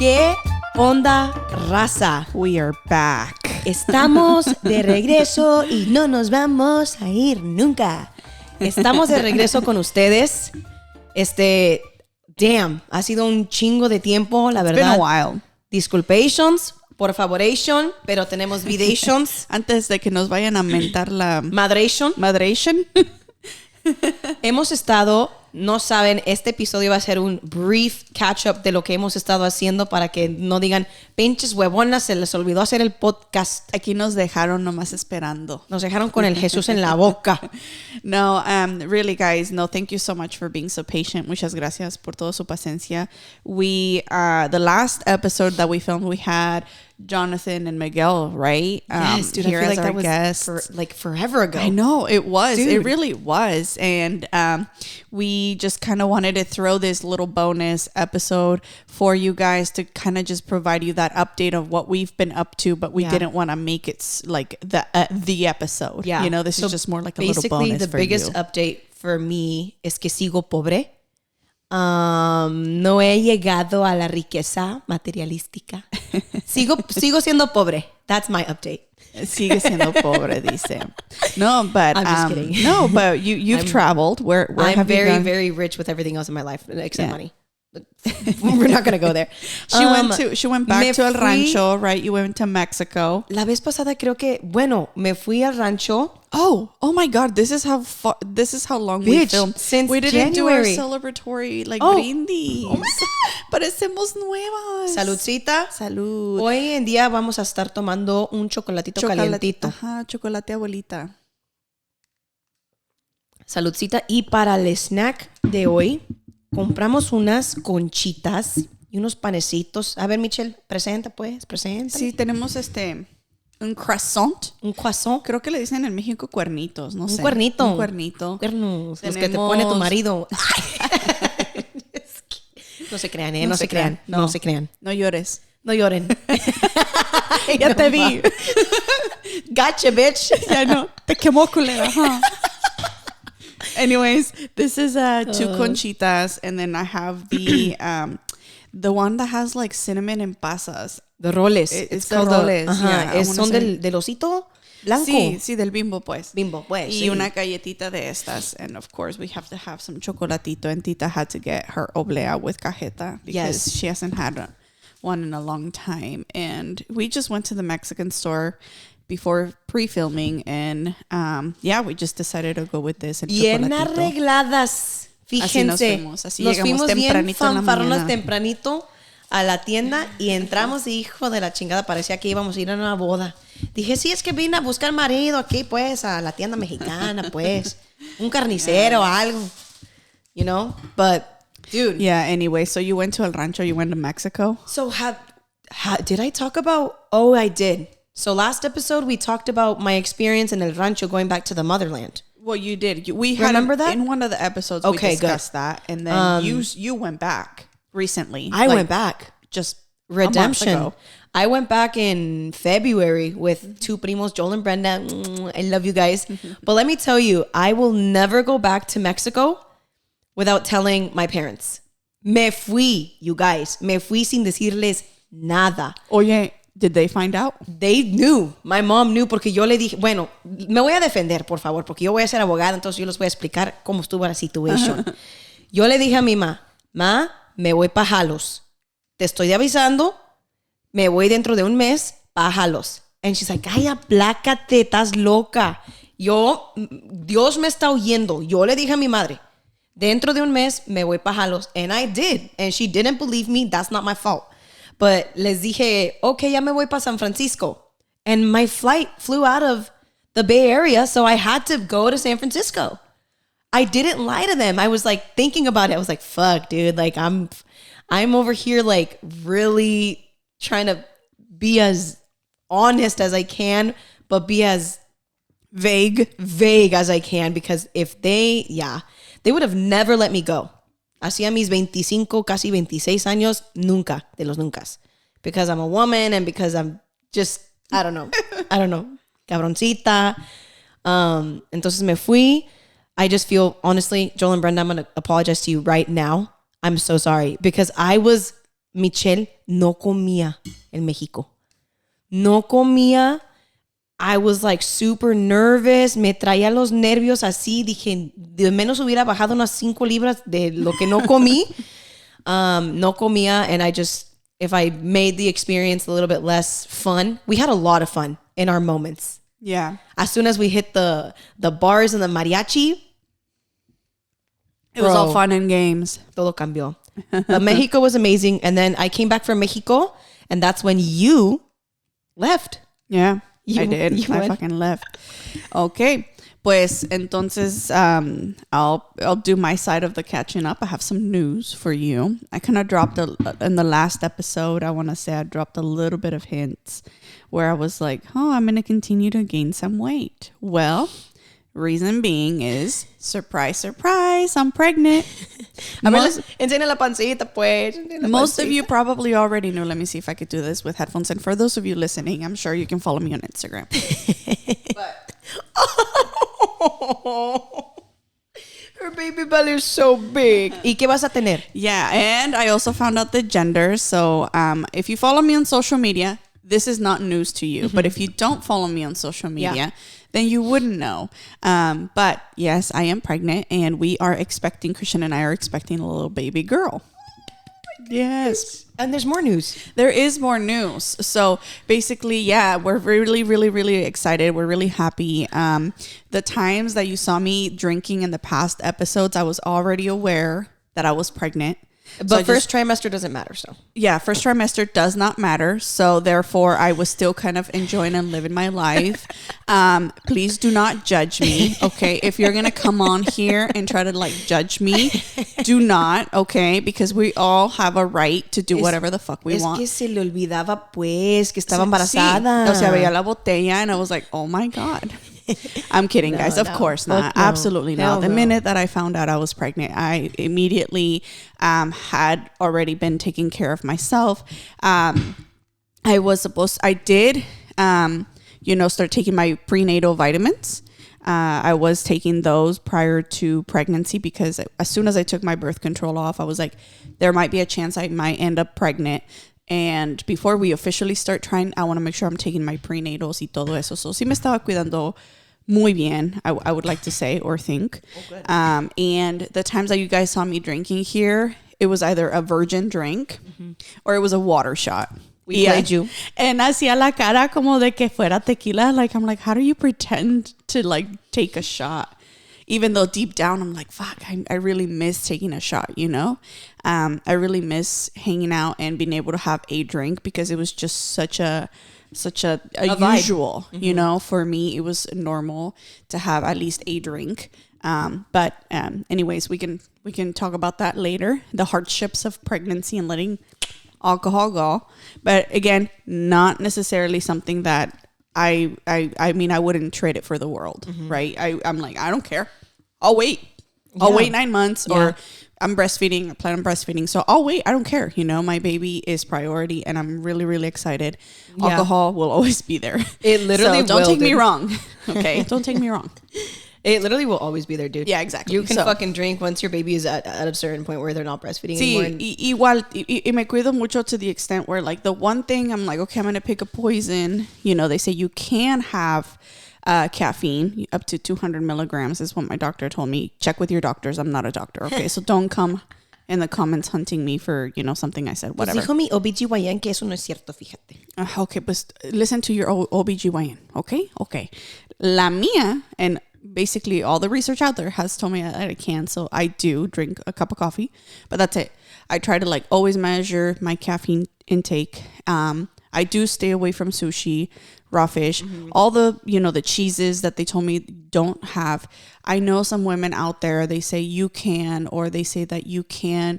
¿Qué onda, raza? We are back. Estamos de regreso y no nos vamos a ir nunca. Estamos de regreso con ustedes. Damn, ha sido un chingo de tiempo, la verdad. It's been a while. Disculpations, por favoration, pero tenemos vidations. Antes de que nos vayan a mentar la Madration. Hemos estado, no saben, este episodio va a ser un brief catch-up de lo que hemos estado haciendo para que no digan, pinches huevonas, se les olvidó hacer el podcast. Aquí nos dejaron nomás esperando. Nos dejaron con el Jesús en la boca. No, really guys, no, thank you so much for being so patient. Muchas gracias por toda su paciencia. The last episode that we filmed, we had Jonathan and Miguel, right? Yes, dude, I feel like that was forever ago. I know, it was. Dude. It really was. And we just kind of wanted to throw this little bonus episode for you guys to kind of just provide you that update of what we've been up to, but we didn't want to make it like the episode. Yeah. You know, this is just more like a little bonus basically, the biggest update for me es que sigo pobre. No he llegado a la riqueza materialística. Sigo siendo pobre. That's my update. Sigue siendo pobre, dice. No, but I'm just kidding. No, but you've traveled. Where I'm have very, you gone? very rich with everything else in my life except money. We're not going to go there. She went back to El Rancho, right? You went to Mexico. La vez pasada creo que, me fui al Rancho. Oh my God! This is how long we filmed. Since we didn't January. do our celebratory brindis. Oh my God. Parecemos nuevas. Saludcita. Salud. Hoy en día vamos a estar tomando un chocolatito calientito. Ajá, chocolate abuelita. Saludcita. Y para el snack de hoy, compramos unas conchitas y unos panecitos. A ver, Michelle, presenta. Sí, tenemos un croissant. Un croissant. Creo que le dicen en México cuernitos, no sé. Un cuernito. Un cuernito. Cuernos. Los que te pone tu marido. No se crean, No se crean. No llores. No lloren. Ya te vi. Gotcha, bitch. Ya no. Te quemó, culera. Huh? Anyways, this is two conchitas, and then I have the one that has like cinnamon and pasas. The roles. It's the roles. Yeah, son del osito blanco. Sí, del Bimbo, pues. Bimbo, pues. Y sí. una galletita de estas. And of course, we have to have some chocolatito. And Tita had to get her oblea with cajeta because she hasn't had one in a long time. And we just went to the Mexican store before pre-filming. And we just decided to go with this. Bien arregladas. Fíjense. Así nos llegamos fuimos tempranito bien en la mañana. fanfarronas tempranito a la tienda y entramos, hijo de la chingada, parecía que íbamos a ir a una boda. Dije, sí, es que vine a buscar marido aquí, pues, a la tienda mexicana, pues. Un carnicero, algo. You know? But, dude. Yeah, anyway, so you went to El Rancho, you went to Mexico? So, did I talk about... Oh, I did. So, last episode, we talked about my experience in El Rancho going back to the motherland. Well, you did. We remember that? In one of the episodes, we discussed that. And then you went back recently. I went back. Just redemption. A month ago. I went back in February with two primos, Joel and Brenda. I love you guys. But let me tell you, I will never go back to Mexico without telling my parents. Me fui, you guys. Me fui sin decirles nada. Oye, did they find out? They knew. My mom knew porque yo le dije, bueno, me voy a defender, por favor, porque yo voy a ser abogada, entonces yo les voy a explicar cómo estuvo la situación. Yo le dije a mi ma, me voy pa' Jalos. Te estoy avisando, me voy dentro de un mes pa' Jalos. And she's like, ay, aplácate, estás loca. Dios me está oyendo. Yo le dije a mi madre, dentro de un mes me voy pa' Jalos. And I did. And she didn't believe me. That's not my fault. But les dije, okay, ya me voy para San Francisco. And my flight flew out of the Bay Area, so I had to go to San Francisco. I didn't lie to them. I was like thinking about it. I was like, fuck, dude. Like I'm over here like really trying to be as honest as I can, but be as vague as I can, because if they would have never let me go. Hacía mis 25, casi 26 años, nunca, de los nuncas. Because I'm a woman and because I'm just, I don't know. Cabroncita. Entonces me fui. I just feel, honestly, Joel and Brenda, I'm going to apologize to you right now. I'm so sorry. Because I was Michelle no comía en México. No comía. I was like super nervous. Me traía los nervios así. Dije, de menos hubiera bajado unas 5 libras de lo que no comí. No comía. And if I made the experience a little bit less fun, we had a lot of fun in our moments. Yeah. As soon as we hit the bars and the mariachi, it was all fun and games. Todo cambió. But Mexico was amazing. And then I came back from Mexico, and that's when you left. Yeah, I did. I fucking left. Okay. Pues entonces I'll do my side of the catching up. I have some news for you. I kind of dropped in the last episode, I want to say I dropped a little bit of hints where I was like, oh, I'm going to continue to gain some weight. Well, reason being is, surprise, surprise, I'm pregnant. Enseña la pancita, pues. Most of you probably already knew. Let me see if I could do this with headphones. And for those of you listening, I'm sure you can follow me on Instagram. But her baby belly is so big. ¿Y qué vas a tener? Yeah, and I also found out the gender. So if you follow me on social media, this is not news to you. But if you don't follow me on social media, then you wouldn't know. But yes, I am pregnant, and we are expecting, Christian and I are expecting a little baby girl. Yes. And there's more news. There is more news. So basically, yeah, we're really, really, really excited. We're really happy. The times that you saw me drinking in the past episodes, I was already aware that I was pregnant. But first trimester doesn't matter, so. Yeah, first trimester does not matter. So therefore, I was still kind of enjoying and living my life. Please do not judge me, okay? If you're going to come on here and try to like judge me, do not, okay? Because we all have a right to do whatever the fuck we want. Es que se le olvidaba, pues, que estaba embarazada. Sí. O sea, veía la botella and I was like, oh my God. I'm kidding, guys. Of course not. No. Absolutely not. The minute that I found out I was pregnant, I immediately had already been taking care of myself. I did, start taking my prenatal vitamins. I was taking those prior to pregnancy because as soon as I took my birth control off, I was like, there might be a chance I might end up pregnant. And before we officially start trying, I want to make sure I'm taking my prenatals y todo eso. So sí me estaba cuidando muy bien, I would like to say or think. Oh, and the times that you guys saw me drinking here, it was either a virgin drink or it was a water shot. We played you. And hacía la cara como de que fuera tequila. Like, I'm like, how do you pretend to like take a shot? Even though deep down, I'm like, fuck, I really miss taking a shot, you know? I really miss hanging out and being able to have a drink because it was just such a usual, you know? For me, it was normal to have at least a drink. But anyways, we can talk about that later. The hardships of pregnancy and letting alcohol go. But again, not necessarily something that I mean, I wouldn't trade it for the world, right? I'm like, I don't care. I'll wait. I'll wait 9 months or I'm breastfeeding. I plan on breastfeeding. So I'll wait. I don't care. You know, my baby is priority and I'm really, really excited. Yeah. Alcohol will always be there. It literally so don't take me wrong. Okay. Don't take me wrong. It literally will always be there, dude. Yeah, exactly. You can fucking drink once your baby is at a certain point where they're not breastfeeding anymore. Igual, y me cuido mucho to the extent where, like, the one thing I'm like, okay, I'm going to pick a poison. You know, they say you can have caffeine up to 200 milligrams is what my doctor told me. Check with your doctors. I'm not a doctor, okay? So don't come in the comments hunting me for, you know, something I said, whatever. Pues dijo mi OBGYN que eso no es cierto, fíjate. Okay, pues listen to your OBGYN, okay? Okay. La mía, and basically all the research out there has told me that I can, so I do drink a cup of coffee, but that's it. I try to like always measure my caffeine intake. I do stay away from sushi, raw fish, all the, you know, the cheeses that they told me don't have. I know some women out there, they say you can, or they say that you can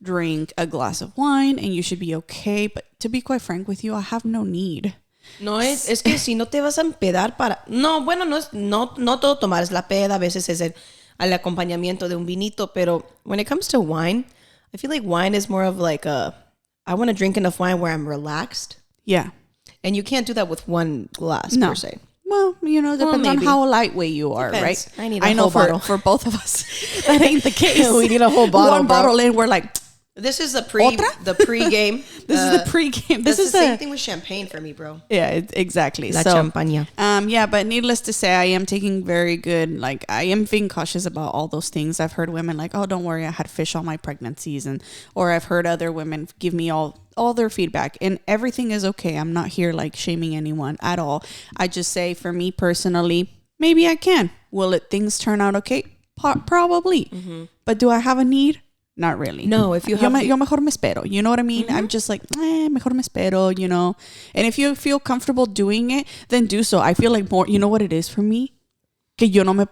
drink a glass of wine and you should be okay. But to be quite frank with you, I have no need. No, es que si no te vas a empedar para... No, bueno, no todo tomar es la peda. A veces es el acompañamiento de un vinito. Pero when it comes to wine, I feel like wine is more of like I want to drink enough wine where I'm relaxed. Yeah. And you can't do that with one glass, per se. Well, you know, depends on how lightweight you are, depends. Right? I need a whole bottle. For both of us, that ain't the case. We need a whole bottle, One bottle in, we're like, This is the ¿Otra? the pre-game. This is the pre-game. This is the same thing with champagne for me, bro. Yeah, exactly. La champaña. Yeah, but needless to say, I am taking very good, like, I am being cautious about all those things. I've heard women like, oh, don't worry, I had fish all my pregnancies. Or I've heard other women give me all their feedback. And everything is okay. I'm not here, like, shaming anyone at all. I just say, for me personally, maybe I can. Will things turn out okay? Probably. Mm-hmm. But do I have a need? Not really. No, if you have... Yo mejor me espero. You know what I mean? Mm-hmm. I'm just like, mejor me espero, you know. And if you feel comfortable doing it, then do so. I feel like more... You know what it is for me? Que yo me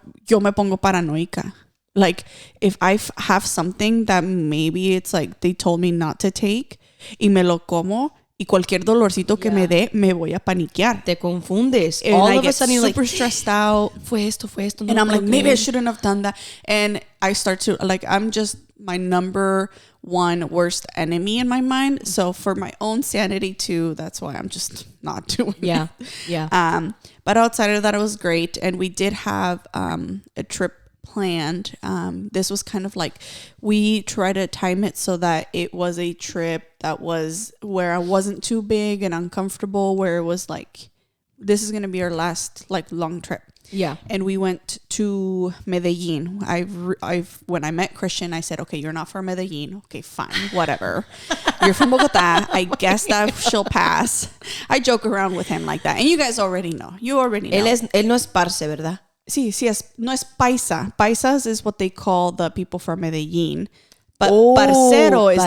pongo paranoica. Like, if I have something that maybe it's like they told me not to take y me lo como y cualquier dolorcito que me dé, me voy a paniquear. Te confundes. And all of a sudden, you're super stressed out. Fue esto. No, and I'm like, maybe I shouldn't have done that. And I start to, like, I'm just my number one worst enemy in my mind. So for my own sanity too, that's why I'm just not doing it. Yeah. But outside of that, it was great. And we did have a trip planned. This was kind of like, we try to time it so that it was a trip that was where I wasn't too big and uncomfortable, where it was like, this is going to be our last like long trip. Yeah. And we went to Medellin. When I met Christian, I said, okay, you're not from Medellin. Okay, fine, whatever. You're from Bogotá. I guess that she'll pass. I joke around with him like that. And you guys already know. You already know. Él no es parce, ¿verdad? Sí, no es paisa. Paisas is what they call the people from Medellin. But parcero is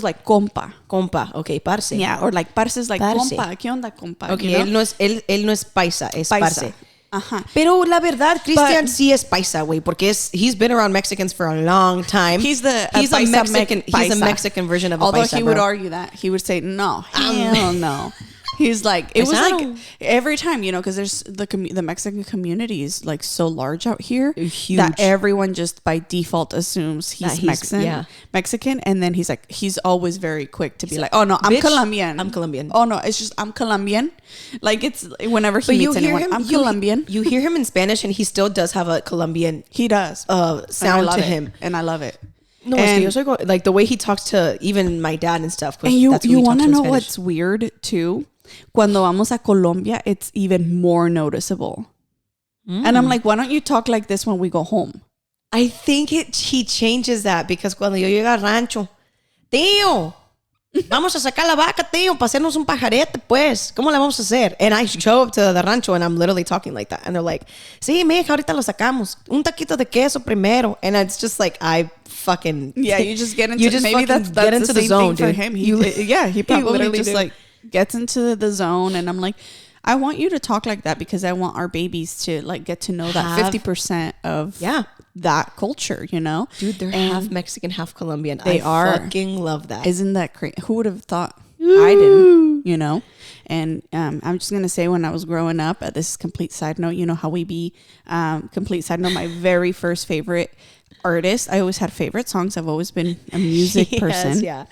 like compa. Compa, okay, parce. Yeah, or like parce is like parce. Compa. ¿Qué onda, compa? Okay, you know? él no es paisa, es paisa. parce. Ajá. Pero la verdad, Christian sí es paisa, güey, porque he's been around Mexicans for a long time. He's a Mexican version of a paisa. Although he would argue that. He would say, no, hell no. He's like, it was like every time, you know, because there's the Mexican community is like so large out here. Huge. That everyone just by default assumes he's Mexican. And then he's always very quick to be like, oh no, I'm Colombian. Oh no, it's just, I'm Colombian. Like it's whenever he meets anyone, I'm Colombian. You hear him in Spanish and he still does have a Colombian. He does. Sound to him. And I love it. No, and, es que yo soy, like the way he talks to even my dad and stuff. And you want to know what's weird too? Cuando vamos a Colombia, it's even more noticeable. And I'm like, why don't you talk like this when we go home? I think he changes that because cuando yo llego al rancho, tío, vamos a sacar la vaca, tío, para hacernos un pajarete, pues. ¿Cómo le vamos a hacer? And I show up to the rancho and I'm literally talking like that. And they're like, sí, mija, ahorita lo sacamos. Un taquito de queso primero. And it's just like, you just get into, maybe that's get into the zone, for him. He probably just like gets into the zone. And I'm like, I want you to talk like that because I want our babies to like get to know that 50% of that culture, you know? Dude, they're half Mexican, half Colombian. I fucking love that. Isn't that crazy? Who would have thought? I didn't, you know? And I'm just going to say when I was growing up, this is complete side note, you know how we be, complete side note, my very first favorite artist. I always had favorite songs. I've always been a music person. Yeah.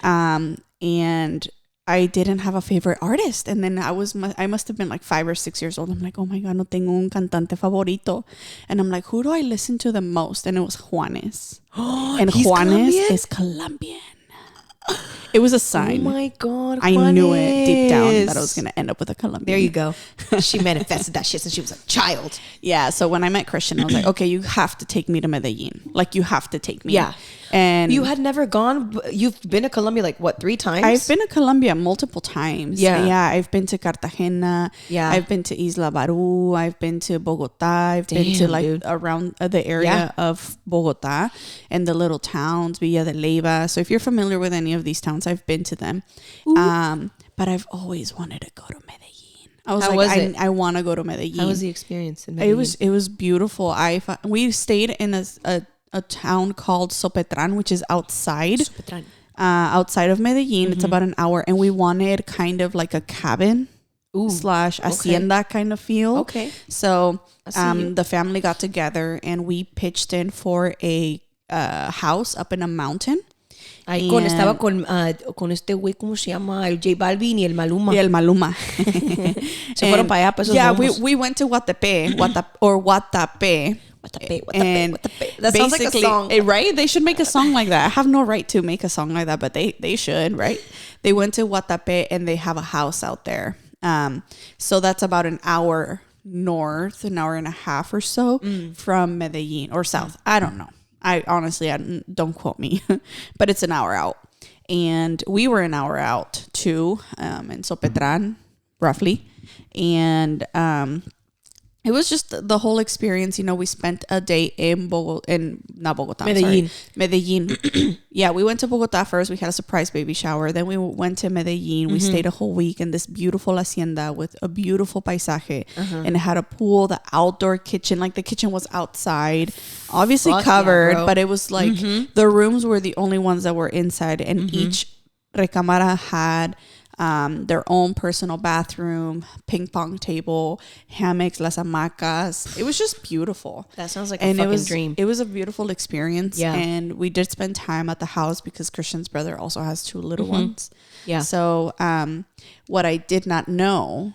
And I didn't have a favorite artist. And then I must have been like 5 or 6 years old. I'm like, oh my God, no tengo un cantante favorito. And I'm like, who do I listen to the most? And it was Juanes. And Juanes Colombian? Is Colombian. It was a sign. Oh my God, I knew it deep down that I was going to end up with a Colombian. There you go. She manifested that shit since she was a child. Yeah. So when I met Christian, I was like, okay, you have to take me to Medellin. Like, you have to take me. Yeah. And you had never gone. You've been to Colombia like what, 3 times? I've been to Colombia multiple times. Yeah. I've been to Cartagena. Yeah. I've been to Isla Barú. I've been to Bogotá. I've been to like around the area of Bogotá and the little towns, Villa de Leyva. So if you're familiar with any of these towns, I've been to them. But I've always wanted to go to Medellin. I want to go to Medellin. How was the experience in Medellin? It was beautiful. We stayed in a town called Sopetran, which is outside of Medellin. Mm-hmm. It's about an hour, and we wanted kind of like a cabin / hacienda kind of feel. Okay. So the family got together and we pitched in for a house up in a mountain. Estaba con este güey, ¿cómo se llama? El J Balvin y el Maluma. Y el Maluma. Se fueron para allá, para esos we went to Guatapé. And that sounds like a song, right? They should make a song like that. I have no right to make a song like that, but they should, right? They went to Guatapé and they have a house out there. So that's about an hour north, an hour and a half or so from Medellin or south. I don't know. I don't quote me, but it's an hour out. And we were an hour out too, in Sopetran, roughly. And it was just the whole experience. You know, we spent a day in Medellin. Yeah, we went to Bogota first. We had a surprise baby shower. Then we went to Medellin. We stayed a whole week in this beautiful hacienda with a beautiful paisaje. And it had a pool, the outdoor kitchen. Like the kitchen was outside, obviously covered, but it was like the rooms were the only ones that were inside. And each recámara had their own personal bathroom, ping pong table, hammocks, las hamacas. It was just beautiful. That sounds like a fucking dream. It was a beautiful experience. Yeah. And we did spend time at the house because Christian's brother also has 2 little ones. Yeah. So what I did not know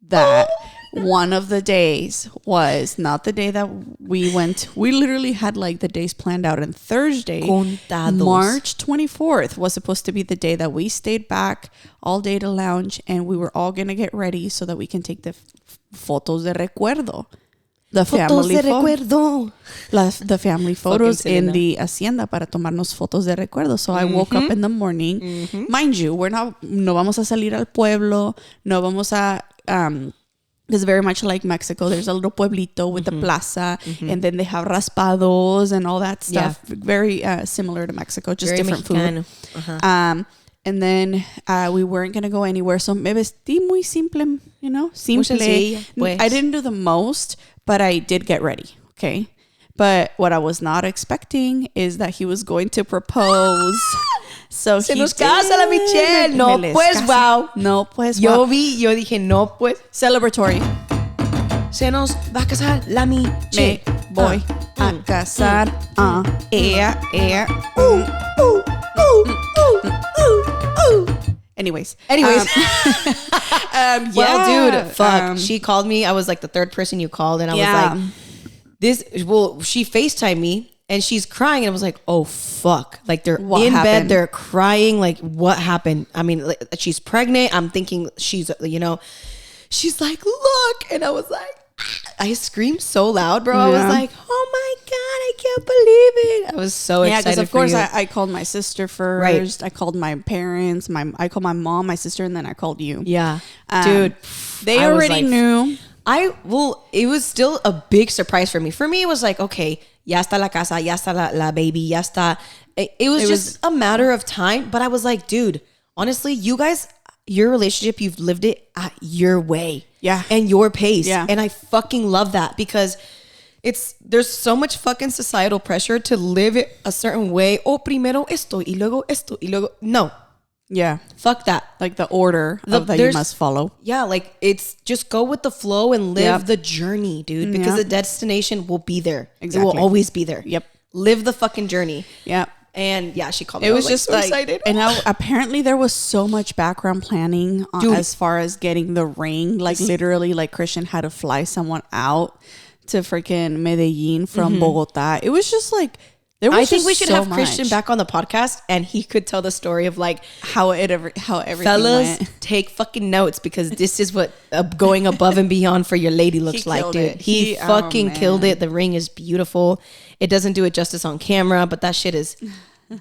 that one of the days was not the day that we went. We literally had like the days planned out, and Thursday, March 24th, was supposed to be the day that we stayed back all day to lounge, and we were all going to get ready so that we can take the fotos de recuerdo. The family photos in the hacienda para tomarnos fotos de recuerdo. So I woke up in the morning. Mind you, no vamos a salir al pueblo, no vamos a it's very much like Mexico. There's a little pueblito with the plaza, and then they have raspados and all that stuff. Yeah. Very similar to Mexico, just very different Mexicano. Food. And then we weren't going to go anywhere. So me vestí muy simple, you know, simple. Pues. I didn't do the most, but I did get ready. Okay. But what I was not expecting is that he was going to propose. So se nos casa la Michelle. No, pues, wow. No, pues, wow. Yo dije, no, pues. Celebratory. Se nos va a casar la Michelle. Me voy a casar. Anyways. Well, dude, fuck. She called me. I was like the 3rd person you called, and I was like, she FaceTimed me. And she's crying, and I was like, "Oh fuck!" Like they're in bed, they're crying. Like, what happened? I mean, like, she's pregnant. I'm thinking she's, you know, she's like, "Look!" And I was like, I screamed so loud, bro. I was like, "Oh my god, I can't believe it!" I was so excited. Yeah, because of course I called my sister first. Right. I called my parents. I called my mom, my sister, and then I called you. Yeah, dude, they already knew. It was still a big surprise for me. For me, it was like, okay, ya está la casa, ya está la baby, ya está. It was just a matter of time. But I was like, dude, honestly, you guys, your relationship, you've lived it at your way. Yeah. And your pace. Yeah. And I fucking love that because there's so much fucking societal pressure to live it a certain way. Oh, primero esto y luego esto y luego. No. Yeah. Fuck that. Like the order that you must follow. Yeah, like it's just go with the flow and live the journey, dude. Because the destination will be there. Exactly. It will always be there. Yep. Live the fucking journey. Yeah. And yeah, she called me. It was just so excited. And apparently there was so much background planning as far as getting the ring. Like literally, like Christian had to fly someone out to freaking Medellin from Bogota. It was just like. I think we should have Christian back on the podcast, and he could tell the story of like how everything fellas went. Take fucking notes because this is what going above and beyond for your lady looks like, dude. He fucking killed it. The ring is beautiful. It doesn't do it justice on camera, but that shit is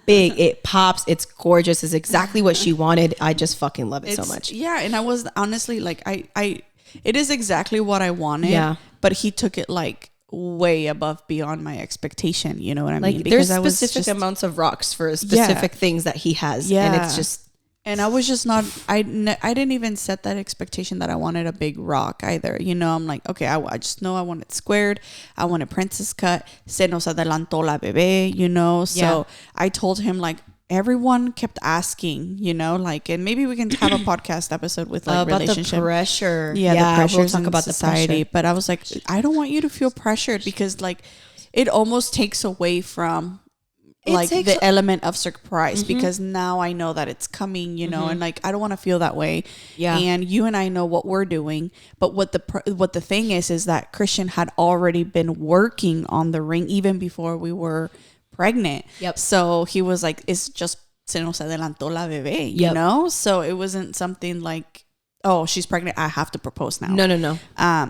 big. It pops. It's gorgeous. It's exactly what she wanted. I just fucking love it so much. Yeah, and I was honestly like, it is exactly what I wanted. Yeah, but he took it like way above beyond my expectation, you know what I mean? Because there's specific amounts of rocks for specific things that he has, and it's just, and I was just not, I didn't even set that expectation that I wanted a big rock either, you know. I'm like, okay, I just know I want it squared, I want a princess cut, se nos adelantó la bebé, you know. So I told him, like, everyone kept asking, you know, like, and maybe we can have a podcast episode with like about relationship the pressure. The pressures. We'll talk about society. The pressure. But I was like, I don't want you to feel pressured because like it almost takes away from like the element of surprise because now I know that it's coming, you know, and like I don't want to feel that way. Yeah. And you and I know what we're doing, but what the thing is that Christian had already been working on the ring even before we were pregnant. Yep. So he was like, it's just se nos adelantó la bebé, you know? So it wasn't something like, oh, she's pregnant, I have to propose now. No.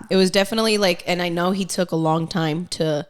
It was definitely like, and I know he took a long time to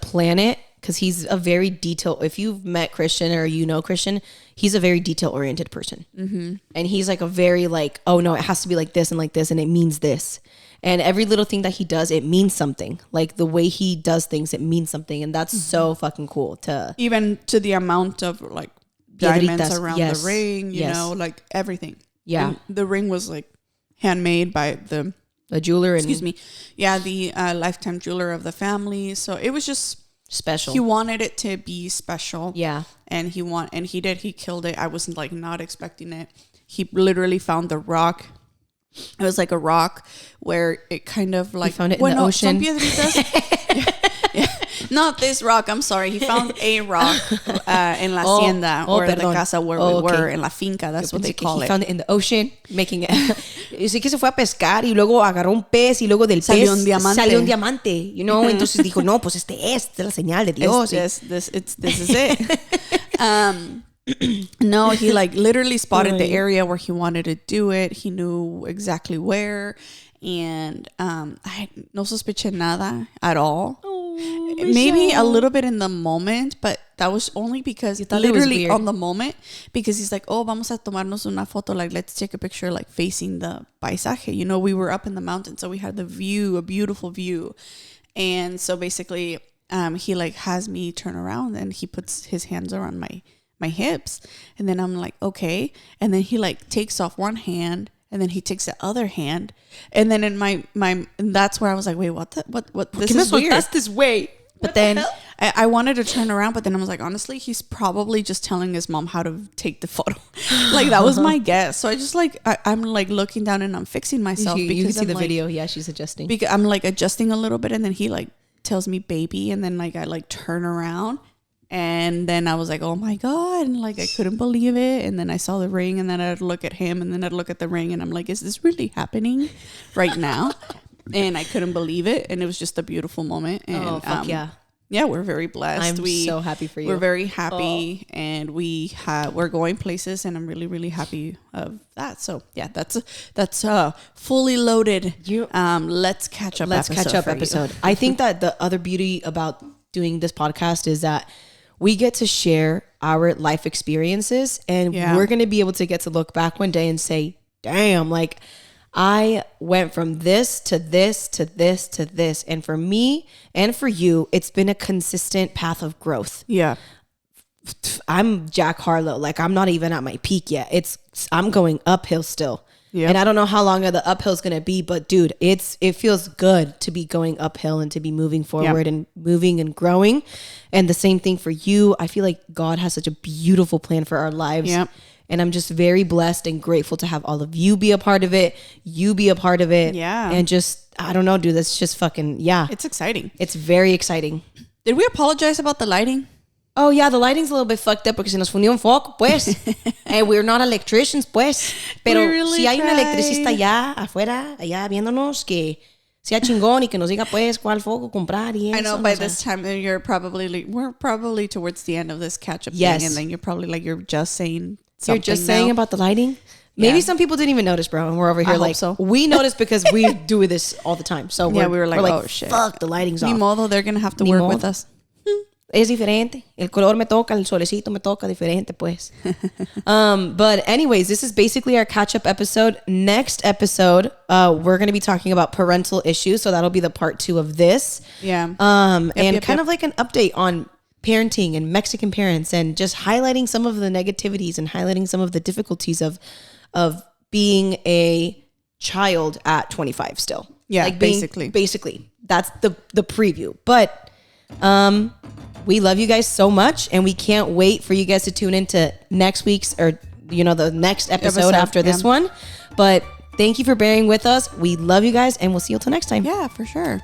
plan it because he's a very if you've met Christian or you know Christian, he's a very detail-oriented person. Mm-hmm. And he's like a very like, oh no, it has to be like this and it means this. And every little thing that he does, it means something. Like the way he does things, it means something. And that's so fucking cool to... Even to the amount of like diamonds around the ring, you know, like everything. Yeah. And the ring was like handmade by the jeweler. The lifetime jeweler of the family. So it was just special. He wanted it to be special. Yeah. And he did. He killed it. I was like not expecting it. He literally found the rock. It was like a rock where it kind of like... He found it in the ocean. Son piedritas. Yeah. Not this rock, I'm sorry. He found a rock in la hacienda or the casa where we were, in la finca. That's what they call it. He found it in the ocean, making it. Dice que se fue a pescar y luego agarró un pez y luego del salió pez salió un diamante. You know, entonces dijo, no, pues esta es la señal de Dios. This is it. No, he like literally spotted the area where he wanted to do it. He knew exactly where. And I no sospeché nada at all. Maybe a little bit in the moment, but that was only because literally on the moment, because he's like, oh, vamos a tomarnos una foto, like let's take a picture like facing the paisaje. You know, we were up in the mountain, so we had the view, a beautiful view. And so basically he like has me turn around and he puts his hands around my hips, and then I'm like, okay. And then he like takes off one hand, and then he takes the other hand, and then in my and that's where I was like, wait, what this is weird. That's this way. But then I wanted to turn around, but then I was like, honestly, he's probably just telling his mom how to take the photo. Like that was my guess. So I just like I'm like looking down and I'm fixing myself because you can see the video. Yeah, she's adjusting. Because I'm like adjusting a little bit, and then he like tells me baby, and then like I like turn around. And then I was like, oh my God. And like, I couldn't believe it. And then I saw the ring, and then I'd look at him, and then I'd look at the ring, and I'm like, is this really happening right now? And I couldn't believe it. And it was just a beautiful moment. And, fuck yeah. Yeah, we're very blessed. I'm so happy for you. We're very happy, and we're going places, and I'm really, really happy of that. So yeah, that's fully loaded. Let's catch up episode. I think that the other beauty about doing this podcast is that we get to share our life experiences, and we're going to be able to get to look back one day and say, damn, like I went from this to this to this to this. And for me and for you, it's been a consistent path of growth. Yeah. I'm Jack Harlow. Like I'm not even at my peak yet. I'm going uphill still. Yep. And I don't know how long the uphill is going to be, but dude, it feels good to be going uphill and to be moving forward and moving and growing. And the same thing for you. I feel like God has such a beautiful plan for our lives. Yep. And I'm just very blessed and grateful to have all of you be a part of it. You be a part of it. Yeah. And just, I don't know, dude, that's just fucking, yeah. It's exciting. It's very exciting. Did we apologize about the lighting? Oh, yeah, the lighting's a little bit fucked up porque se nos fundió un foco, pues. And we're not electricians, pues. Pero really si hay un electricista allá, afuera, allá viéndonos, que sea chingón y que nos diga, pues, cuál foco comprar y eso. I know by this time we're probably towards the end of this catch-up thing, and then you're probably like, you're just saying something. You're just saying about the lighting? Maybe some people didn't even notice, bro. And we're over here like, so. We notice because we do this all the time. So we were like, oh, shit. Fuck, the lighting's off. Ni modo, they're going to have to work with us. Es diferente. El color me toca, el solecito me toca diferente, pues. But anyways, this is basically our catch-up episode. Next episode, we're going to be talking about parental issues. So that'll be the part 2 of this. Yeah. Kind of like an update on parenting and Mexican parents, and just highlighting some of the negativities and highlighting some of the difficulties of being a child at 25 still. Yeah, like basically. That's the preview. But we love you guys so much, and we can't wait for you guys to tune into next week's, or the next episode after this one. But thank you for bearing with us. We love you guys, and we'll see you till next time. Yeah, for sure.